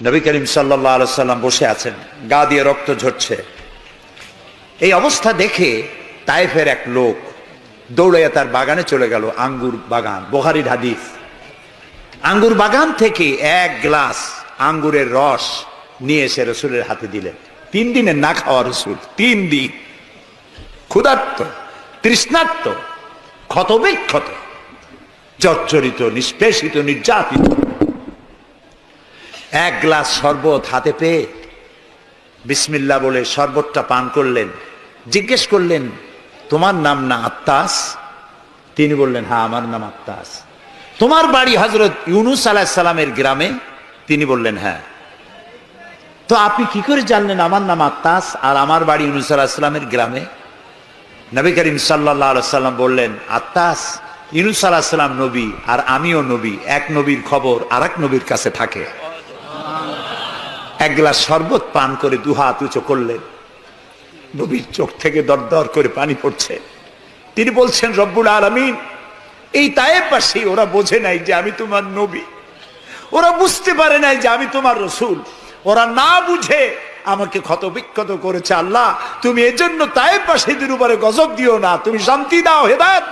নবী করিম সাল্লাল্লাহু আলাইহি সাল্লাম বসে আছেন, গা দিয়ে রক্ত ঝরছে। এই অবস্থা দেখে তায়েফের এক লোক দৌড়াইয়া তার বাগানে চলে গেল। আঙ্গুর বাগান, বুখারীর হাদিস। আঙ্গুর বাগান থেকে এক গ্লাস আঙ্গুরের রস নিয়ে এসে রসুলের হাতে দিলেন। 3 দিনের না খাওয়া রসুল, 3 দিন ক্ষুধার্ত, তৃষ্ণার্ত, ক্ষতবিক্ষত, জর্জরিত, নিষ্পেষিত, নির্যাতিত। এক গ্লাস শরবত হাতে পেয়ে বিসমিল্লাহ বলে শরবতটা পান করলেন। জিজ্ঞেস করলেন, তোমার নাম না আত্তাস? তিনি বললেন, হ্যাঁ আমার নাম আত্তাস। তোমার বাড়ি হযরত ইউনূস আলাইহিস সালামের গ্রামে? তিনি বললেন, হ্যাঁ। তো আপনি কি করে জানলেন আমার নাম আত্তাস আর আমার বাড়ি ইউনূস আলাইহিস সালামের গ্রামে? নবী করিম সাল্লাল্লাহু আলাইহি সাল্লাম বললেন, আত্তাস, ইউনূস আলাইহিস সালাম নবী আর আমিও নবী, এক নবীর খবর আরেক নবীর কাছে থাকে। এক গ্লাস শরবত পান করে 2 হাত উঁচু করলেন। নবীর চোখ থেকে দরদর করে পানি পড়ছে। তিনি বলছেন, রব্বুল আলামিন, এই তায়েফবাসী ওরা বোঝে নাই যে আমি তোমার নবী, ওরা বুঝতে পারে নাই যে আমি তোমার রসুল, ওরা না বুঝে আমাকে ক্ষতবিক্ষত করেছে। আল্লাহ, তুমি এজন্য তায়েফবাসীদের উপরে গজব দিও না, তুমি শান্তি দাও, হেদায়েত দাও।